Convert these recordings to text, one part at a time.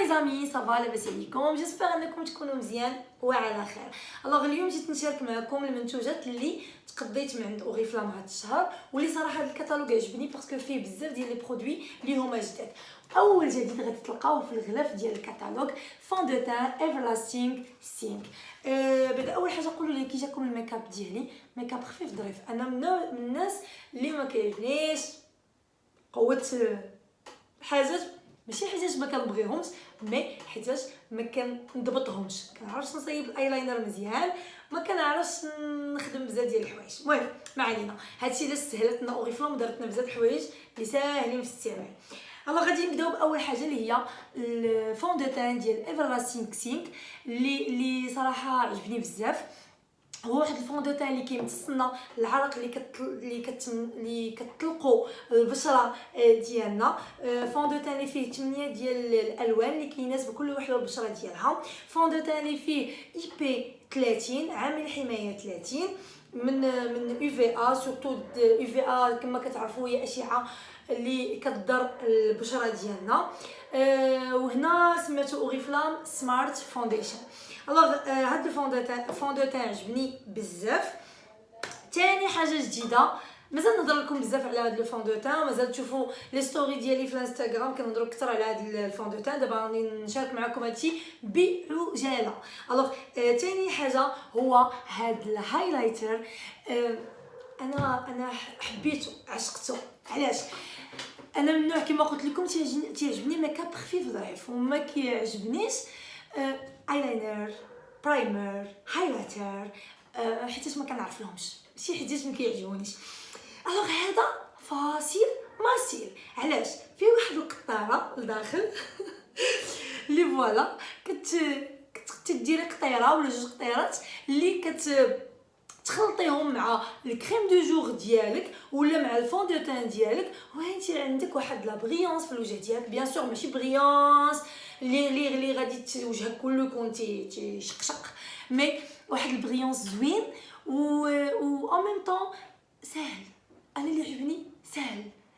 لي زامي صافا لاباس عليكم؟ جيسبر انكم تكونوا مزيان وعلى خير. الوغ اليوم جيت نشارك معكم المنتوجات اللي تقضيت من عند اوريفلام هذا الشهر، واللي صراحه هذا الكتالوج عجبني باسكو فيه بزاف ديال لي برودوي اللي هما جداد. اول جديد غادي تلقاوه في الغلاف ديال الكتالوج فون دو تان ايفرلاستينغ سينك. بعد اول حاجه قولوا لي كي جاكم الميك اب ديالي، ميك اب خفيف ظريف. انا من الناس اللي ما كيعجبنيش قوت حاجات، ماشي حيتاش ما كنبغيهمش، مي حيتاش ما كنضبطهمش. كنعرفش نصايب الايلاينر مزيان، ما كنعرفش نخدم بزاف ديال الحوايج. المهم ما علينا، هادشي علاش سهلت لنا اوريفلام ودارت لنا بزاف الحوايج اللي ساهلين في الاستعمال. الوغ غادي نبداو باول حاجه اللي هي الفون دو تان ديال ايفرلاستينغ سينك اللي صراحه عجبني بزاف. هو واحد الفون دو تان اللي كيمتص لنا العرق اللي كتطلقوا البشره ديالنا. فون دو تان اللي فيه 8 ديال الالوان اللي كيناسب كل وحده والبشره ديالها. فون دو تان اللي فيه اي بي 30 عامل حمايه 30 من يو في ا، سورتو يو في ا كما كتعرفوا هي اشعه اللي كتضر البشره ديالنا. وهنا سميتو اوريفلام سمارت فونديشن. الوغ هاد الفون دو تان عجبني بزاف. ثاني حاجه جديده، مازال نهضر لكم بزاف على هاد الفون دو تان، مازال تشوفوا لي ستوري ديالي في الانستغرام كنهضروا اكثر على هاد الفون دو تان. دابا راني نشارك معكم هادشي بعجاله. الوغ ثاني حاجه هو هاد الهايلايتر. انا حبيته، عشقته. علاش؟ انا من النوع كما قلت لكم تيعجبني ميك اب خفيف ظريف، وما كيعجبنيش ايلاينر، برايمر، هايلايتر، حيت ما كنعرف لهمش، ماشي حيت ما كيعجبونيش. الوغ هذا فاصيل ماسيل. علاش؟ فيه واحد القطاره لداخل اللي فوالا كتديري قطيره ولا جوج قطيرات اللي تخلطيهم مع الكريم دو جور ديالك ولا مع الفون دو تان ديالك، وانت عندك واحد لا بريونس في الوجه ديالك. بيان سور ماشي بريونس اللي غادي وجهك كله يكون تيشقشق، مي واحد البريونس زوين و ان ميم طون سهل. انا اللي عجبني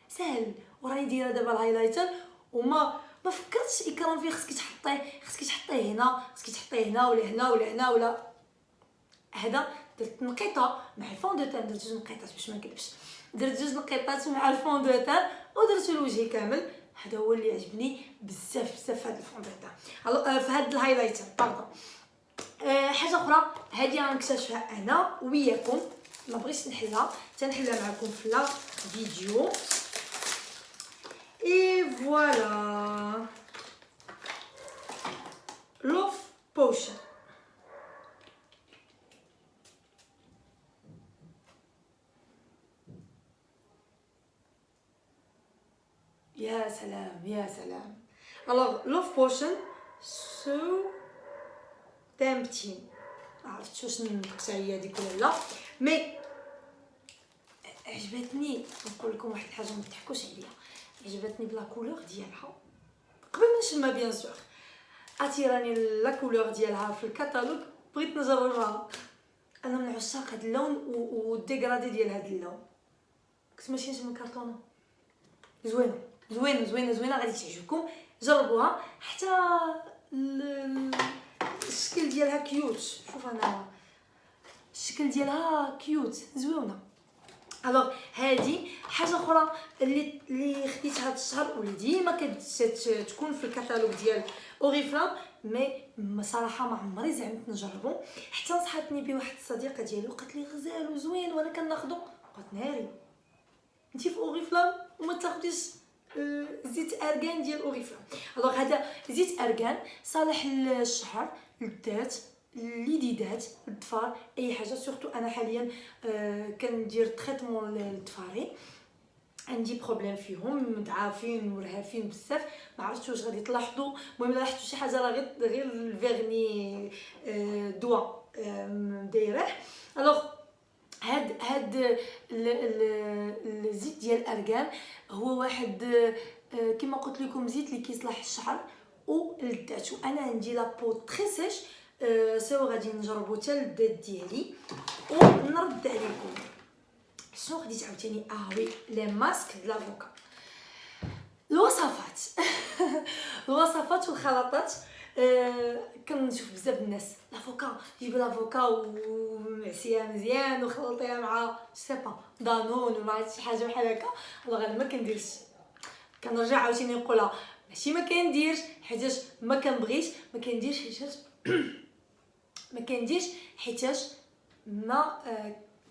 سهل وراني دايره دابا الهايلايتر وما فكرتش اكرام فيه. خصك تحطيه هنا، خصك تحطيه هنا ولا هنا ولا هنا ولا هذا. درت نقيطه مع الفون دو تان، درت جوج نقيطات باش ما نكذبش، درت جوج نقيطات مع الفون دو تان ودرت الوجه كامل. هذا هو اللي عجبني بزاف في هذا الفون دو تان، في هذا الهايلايتر باردون. حاجه اخرى هذه غنكتشفها انا وياكم، ما بغيتش نحلها، تنحلها معكم في لا فيديو. اي فوالا لوف بوشن. يا سلام. الوغ لوف بوشن سو تامبتين، عرفت واش نقطع هي هذيك ولا لا، مي عجبتني. نقول لكم واحد الحاجه ما تضحكوش عليا، عجبتني بلا كولور ديالها قبل ما نشمها. بيان سور اتيراني لا كولور ديالها في الكتالوج، بغيت نجربها. انا من عشاق هذا اللون والديغرادي ديال هذا اللون. كنت ماشي نشم الكرتونه زوينه غادي تعجبكم. جربوها، حتى الشكل ديالها كيوت. شوف انا الشكل ديالها كيوت زوينه. الوغ هذه حاجه اخرى اللي خديت هذا الشهر واللي ديما كتكون في الكتالوج ديال اوريفلام، مي صراحه ما عمري زعمت نجربو. حتى نصحتني به واحد الصديقه ديالي وقالت لي غزال وزوين وانا كناخذو. قلت ناري انتي في اوريفلام وما تاخديش زيت ارغان ديال اوريفلام. الوغ هذا زيت ارغان صالح للشعر، للذات، لليديدات، للظفار، اي حاجه. سورتو انا حاليا كندير تريتمون للظفاري، عندي بروبليم فيهم، مضعافين ورهافين بزاف. ما عرفتش واش غادي تلاحظوا. المهم لاحظتوا شي حاجه راه غير الفيرني دوا دايره. الوغ هاد الزيت ديال الارغان هو واحد كما قلت لكم زيت اللي كيصلح الشعر وللذات. وانا عندي لابو تري سيش، سوا غادي نجربو حتى للذات ديالي ونرد عليكم. شنو خديت عاوتاني؟ وي لي ماسك د لافوكا. الوصفات الوصفات والخلطات. كنشوف بزاف الناس لافوكا، جيبي لافوكا ومعسيها مزيان وخلطيها مع سيبا دانون ولا مع شي حاجه بحال هكا. والله انا ما كنديرش، كنرجع عاوتاني نقولها ماشي ما كنديرش حيتاش ما كنبغيش، ما كنديرش حيتاش ما كنديرش حيتاش ما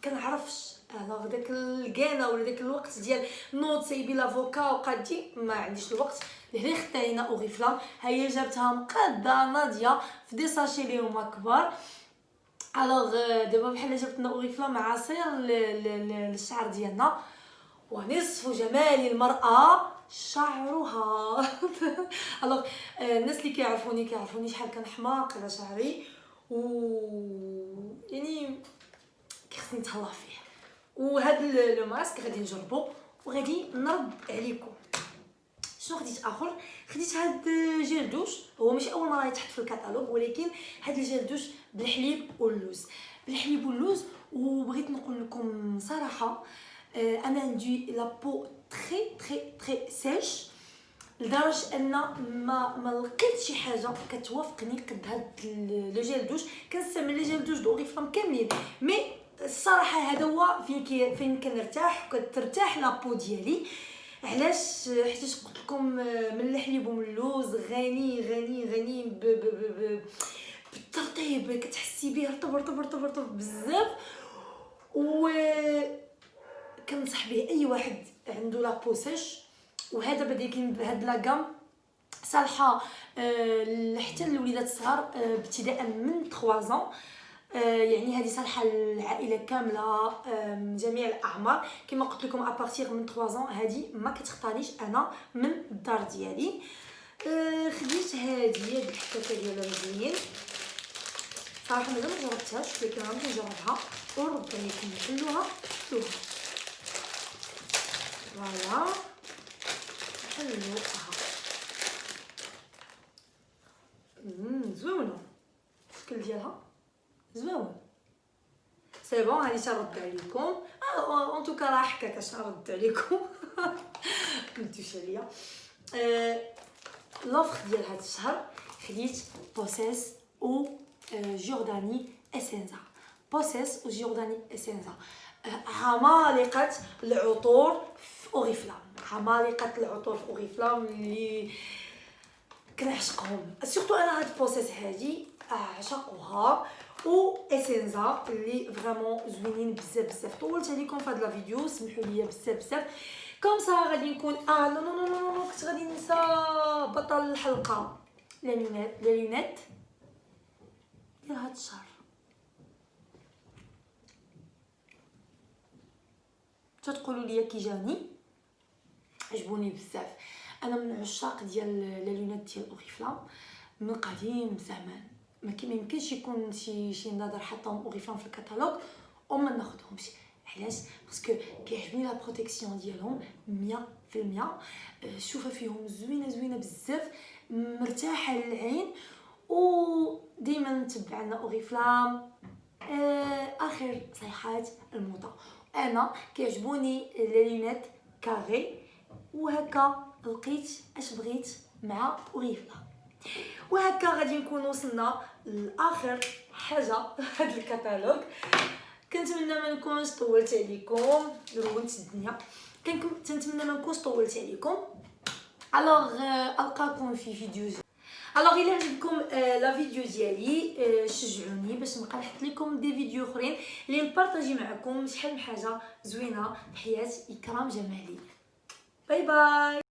كنعرفش. الوغ داك الكانه ولا داك الوقت ديال نوض سيبي لافوكا وقادي ما عنديش الوقت. لهنا خدت لينا اوريفلام، ها هي جابتها مقاده ناضيه في دي ساشي اللي هما كبار. الوغ دابا بحال جبت لنا اوريفلام عصير للشعر ديالنا. ونصف جمال المراه شعرها. الوغ الناس اللي كيعرفوني شحال كنحماق على شعري، و يعني كيخصني نتهلا فيه. وهاد لو ماسك غادي نجربو وغادي نرد عليكم. شنو خديت اخر؟ خديت هاد جيل دوش، هو ماشي اول مره يتحط في الكتالوج، ولكن هاد الجيل دوش بالحليب واللوز، بالحليب واللوز. وبغيت نقول لكم صراحه انا عندي لابو تري سيش، لدرجه ان ما لقيت شي حاجه كتوافقني قد هاد لو جيل دوش. كنستعمل لي جيل دوش اوريفلام كاملين، مي الصراحه هذا هو فين كنرتاح وكترتاح لابو ديالي. علاش؟ حيت قلت لكم من الحليب ومن اللوز غني غني غني بالترطيب، كتحسي به رطب رطب رطب رطب بزاف. و كنصح به اي واحد عنده لابو سيش. وهذا بدا كاين بهاد لاكام صالحه حتى للوليدات الصغار ابتداء من 3 ans. يعني هذه صالحه للعائله كامله، جميع الاعمار. كما قلت لكم ابارتيغ من 3 ans هذه ما كتخطانيش انا من الدار ديالي. خديت هذه الحكاكه ديالها مزيان صراحه، مازال ما جربتهاش ولكن غادي نجربها وربما يكون نحلوها. فوالا حلوها زوينه الشكل ديالها زوين. سي بون هاني ترد عليكم اون توكا راه حكاك اش نرد عليكم. متوش عليا. لوفر ديال هذا الشهر خديت بوسيس او جورداني اسينزا. بوسيس او جورداني اسينزا عمالقه العطور في اوريفلام، عمالقه العطور في اوريفلام اللي كنعشقهم. سورتو انا هاد بوسيس هادي اعشقها، و اسينزا اللي فريمون زوينين بزاف بزاف. طولت عليكم في هاد لا فيديو، سمحوا لي بزاف بزاف. كوم سا غادي نكون لا لا لا لا كنت غادي ننسى بطل الحلقه، لا لونيت ديال هاد الشهر. تقولوا لي كي جاني عجبوني بزاف. انا من عشاق ديال لا لونيت ديال اوريفلام من قديم زمان. ما يمكنش يكون شي نظر حطهم اوريفلام في الكتالوج وما ناخذهمش. علاش؟ باسكو كيعجبني لا بروتيكسيون ديالهم 100%. الشوفه فيهم زوينه بزاف، مرتاحه للعين. وديما نتبع لنا اوريفلام اخر صيحات الموضه. انا كيعجبوني لي لونيت كاري، وهكا لقيت اش بغيت مع اوريفلام. وهكا غادي نكون وصلنا لاخر حاجه هذا الكتالوج. كنتمنى ما نكونش طولت عليكم، رونت الدنيا. كنتمنى ما نكونش طولت عليكم. الوغ القاكم في فيديو جديد. الوغ الا عجبكم لا فيديو ديالي شجعوني باش نبقى نحط لكم دي فيديو اخرين اللي نبارطاجي معكم شحال من حاجه زوينه في حياه اكرام جمالي. باي باي.